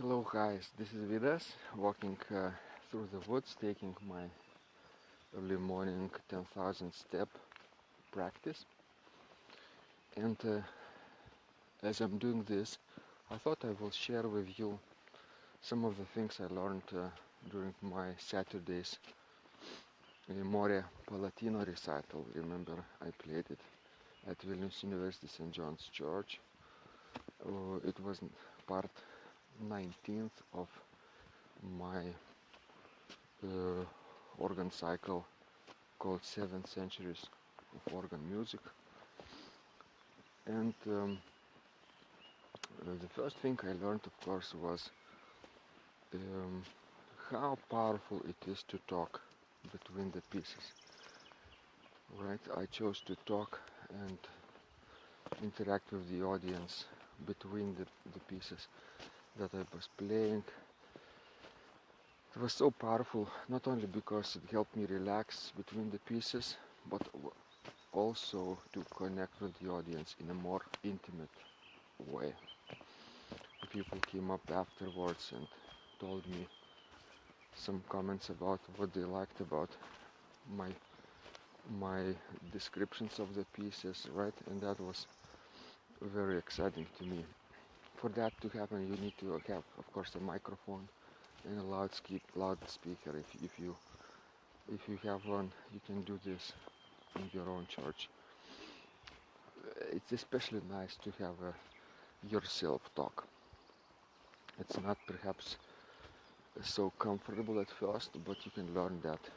Hello guys, this is Vidas, walking through the woods, taking my early morning 10,000 step practice. And as I'm doing this, I thought I will share with you some of the things I learned during my Saturdays More Palatino recital. Remember, I played it at Vilnius University St. John's Church. It was part 19th of my organ cycle called 7 Centuries of Organ Music. And the first thing I learned, of course, was how powerful it is to talk between the pieces. Right? I chose to talk and interact with the audience between the pieces that I was playing. It was so powerful, not only because it helped me relax between the pieces, but also to connect with the audience in a more intimate way. People came up afterwards and told me some comments about what they liked about my descriptions of the pieces, right? And that was very exciting to me. For that to happen, you need to have, of course, a microphone and a loudspeaker. If you have one, you can do this in your own church. It's especially nice to have yourself talk. It's not perhaps so comfortable at first, but you can learn that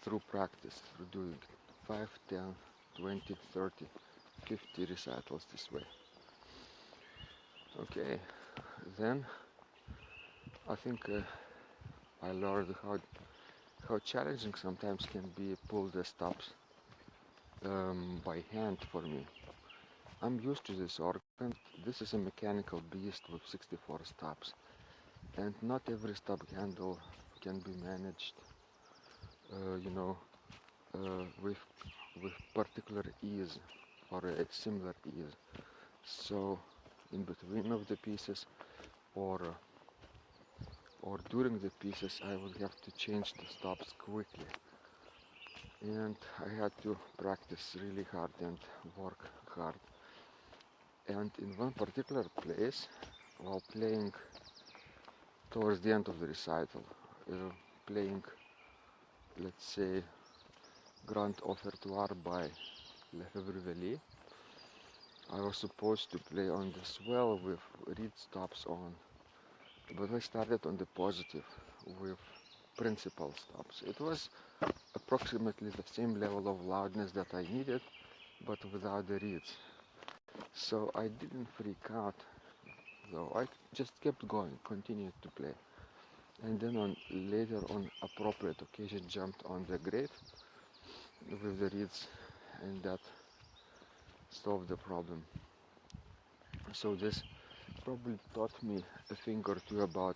through practice, through doing 5, 10, 20, 30, 50 recitals this way. Okay, then I think I learned how challenging sometimes can be pull the stops by hand for me. I'm used to this organ. This is a mechanical beast with 64 stops, and not every stop handle can be managed, with particular ease or a similar ease. So in between of the pieces or during the pieces, I would have to change the stops quickly, and I had to practice really hard and work hard. And in one particular place, while playing towards the end of the recital, playing, let's say, Grand Offertoire by Lavalier, I was supposed to play on the swell with reed stops on, but I started on the positive with principal stops. It was approximately the same level of loudness that I needed, but without the reeds. So I didn't freak out, though. I just kept going, continued to play, and then later on appropriate occasion jumped on the grave with the reeds, and that solved the problem. So this probably taught me a thing or two about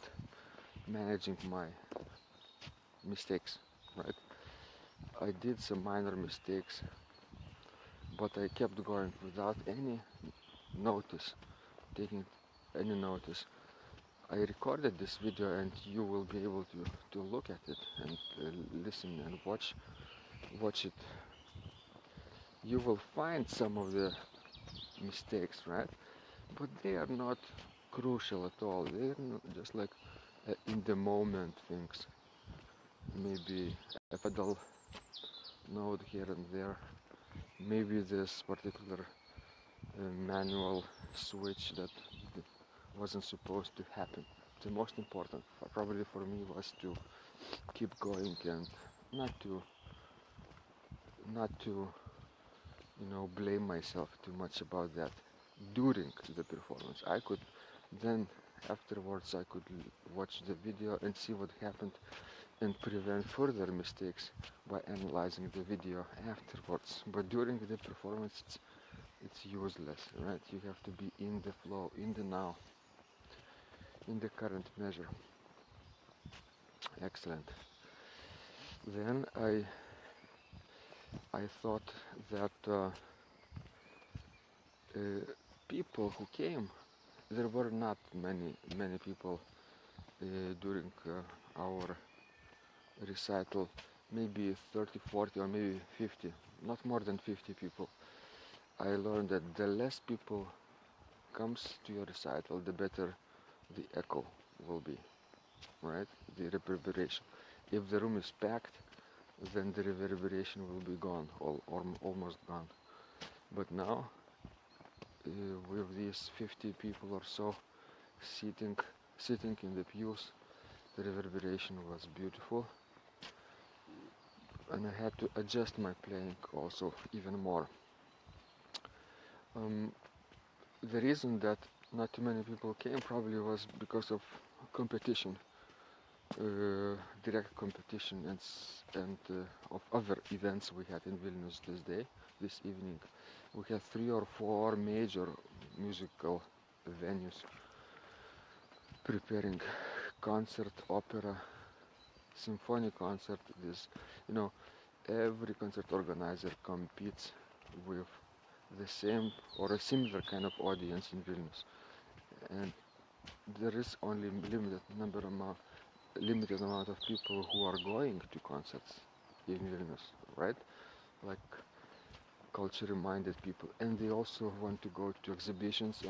managing my mistakes, right? I did some minor mistakes, but I kept going without any notice, taking any notice. I recorded this video, and you will be able to look at it and listen and watch it. You will find some of the mistakes, right? But they are not crucial at all. They're just like in the moment things. Maybe a pedal note here and there. Maybe this particular manual switch that wasn't supposed to happen. The most important probably for me was to keep going and not to blame myself too much about that during the performance. I could then afterwards I could watch the video and see what happened and prevent further mistakes by analyzing the video afterwards. But during the performance it's useless, right? You have to be in the flow, in the now, in the current measure. Excellent. Then I thought that people who came there were not many people during our recital, maybe 30, 40, or maybe 50, not more than 50 people. I learned that the less people comes to your recital, the better the echo will be, right? The reverberation. If the room is packed, then the reverberation will be gone, or almost gone. But now, with these 50 people or so sitting in the pews, the reverberation was beautiful, and I had to adjust my playing also even more. The reason that not too many people came probably was because of competition, direct competition, and of other events we had in Vilnius this evening. We had 3 or 4 major musical venues preparing concert, opera, symphony concert. Every concert organizer competes with the same or a similar kind of audience in Vilnius, and there is only limited amount of people who are going to concerts in Vilnius, right? Like culture-minded people, and they also want to go to exhibitions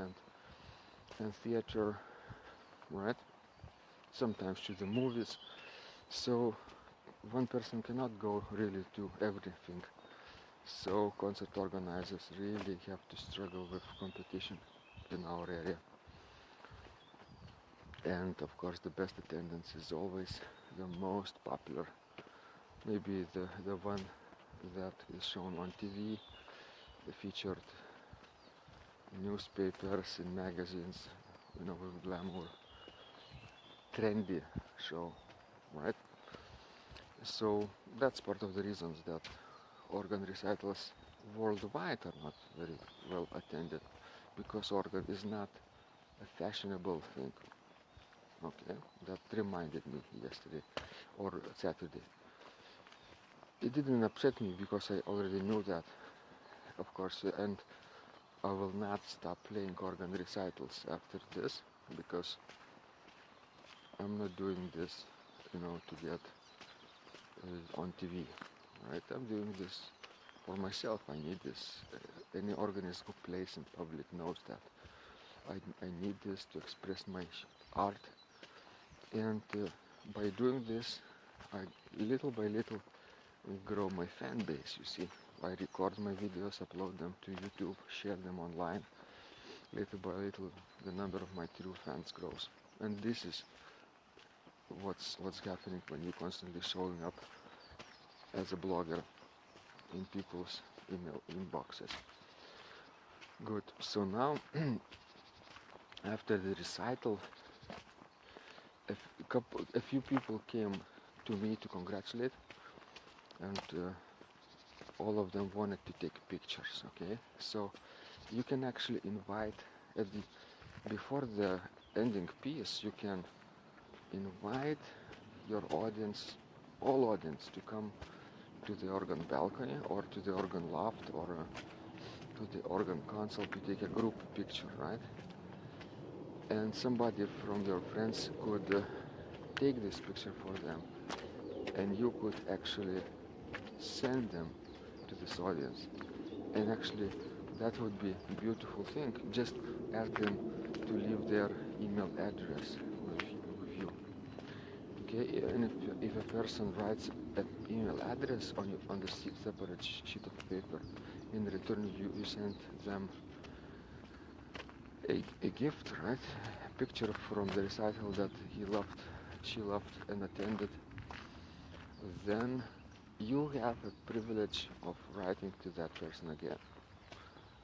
and theater, right? Sometimes to the movies. So one person cannot go really to everything. So concert organizers really have to struggle with competition in our area. And of course the best attendance is always the most popular. Maybe the one that is shown on TV, the featured newspapers and magazines, with glamour, trendy show, right? So that's part of the reasons that organ recitals worldwide are not very well attended, because organ is not a fashionable thing. Okay, that reminded me yesterday or Saturday. It didn't upset me because I already knew that, of course, and I will not stop playing organ recitals after this, because I'm not doing this, to get on TV, right? I'm doing this for myself. I need this. Any organist who plays in public knows that. I need this to express my art, and by doing this, I little by little grow my fan base. You see, I record my videos, upload them to YouTube, share them online. Little by little, the number of my true fans grows, and this is what's happening when you're constantly showing up as a blogger in people's email inboxes. Good. So now, after the recital, a few people came to me to congratulate, and all of them wanted to take pictures. Okay, so you can actually invite before the ending piece, you can invite your audience, all audience, to come to the organ balcony or to the organ loft or to the organ console to take a group picture, right? And somebody from your friends could take this picture for them, and you could actually send them to this audience. And actually, that would be a beautiful thing. Just ask them to leave their email address with you. Okay, and if a person writes an email address on the separate sheet of paper, in return you send them a gift, right? A picture from the recital that she loved and attended. Then you have a privilege of writing to that person again,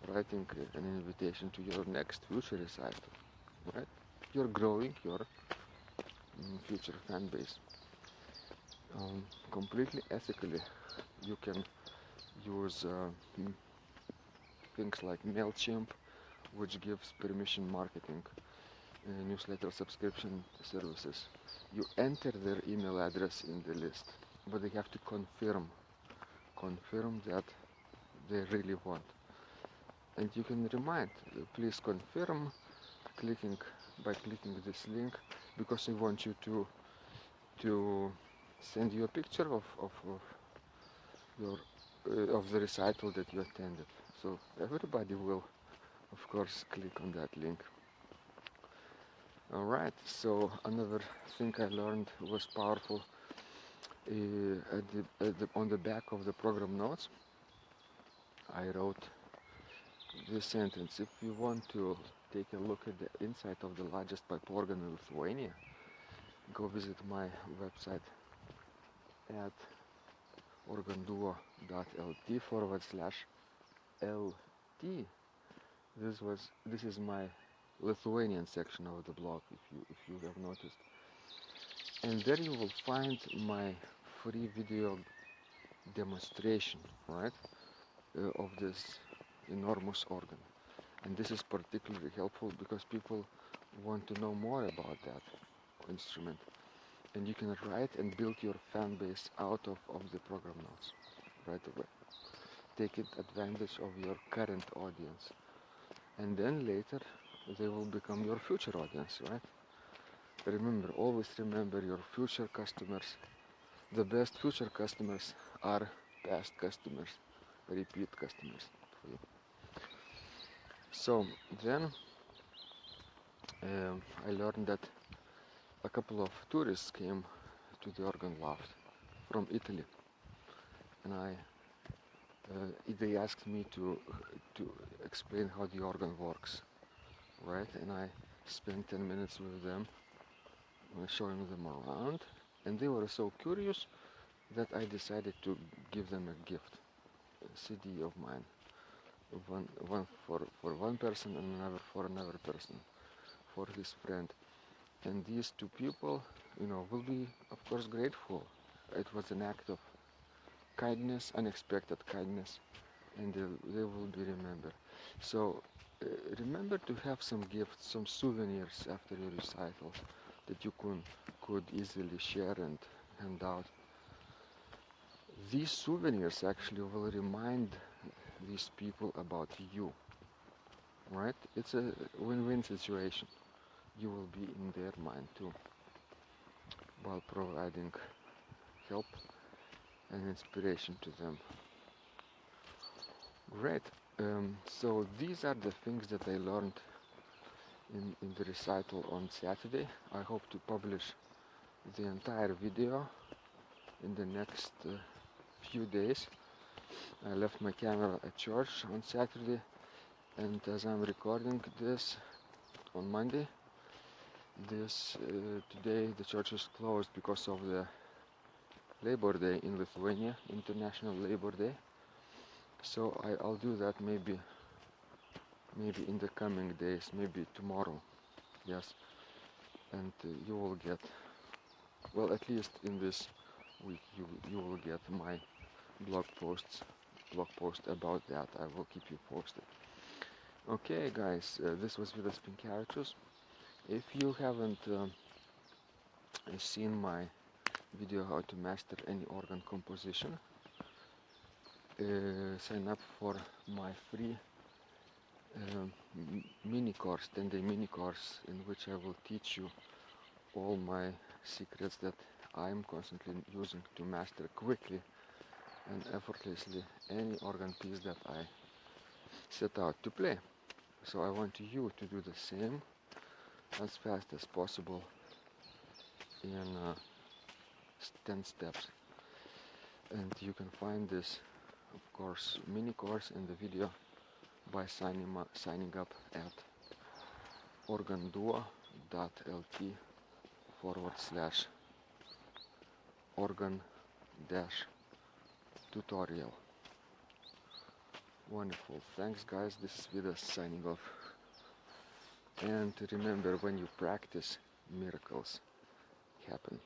writing an invitation to your next future recital, right? You're growing your future fan base. Completely ethically, you can use things like MailChimp, which gives permission marketing, newsletter subscription services. You enter their email address in the list, but they have to confirm that they really want. And you can remind, please confirm, clicking this link, because I want you to send you a picture of your of the recital that you attended. So everybody will, of course, click on that link. Alright, so another thing I learned was powerful. On the back of the program notes, I wrote this sentence: if you want to take a look at the inside of the largest pipe organ in Lithuania, go visit my website at organduo.lt/LT. This is my Lithuanian section of the blog, if you have noticed. And there you will find my free video demonstration, right, of this enormous organ. And this is particularly helpful because people want to know more about that instrument. And you can write and build your fan base out of the program notes right away. Taking advantage of your current audience. And then later they will become your future audience, right? Remember, always remember your future customers. The best future customers are past customers, repeat customers for you. So then I learned that a couple of tourists came to the organ loft from Italy, and they asked me to explain how the organ works, right? And I spent 10 minutes with them, showing them around, and they were so curious that I decided to give them a gift, a CD of mine, one for one person and another for another person, for his friend. And these two people, will be, of course, grateful. It was an act of kindness, unexpected kindness, and they will be remembered. So remember to have some gifts, some souvenirs after your recital that you could easily share and hand out. These souvenirs actually will remind these people about you, right? It's a win-win situation. You will be in their mind too, while providing help and inspiration to them. Great. So these are the things that I learned in the recital on Saturday. I hope to publish the entire video in the next few days. I left my camera at church on Saturday, and as I'm recording this on Monday, today the church is closed because of the Labor Day in Lithuania, International Labor Day. So I'll do that maybe in the coming days, maybe tomorrow, yes. And you will get, well, at least in this week, you will get my blog post about that. I will keep you posted. Okay, guys, this was Vidas Pinkevicius. If you haven't seen my video how to master any organ composition, sign up for my free mini course, 10-day mini course, in which I will teach you all my secrets that I'm constantly using to master quickly and effortlessly any organ piece that I set out to play. So I want you to do the same as fast as possible in 10 steps. And you can find this, of course, mini course in the video by signing up at organduo.lt/organ-tutorial. Wonderful. Thanks, guys. This is Vidas signing off. And remember, when you practice, miracles happen.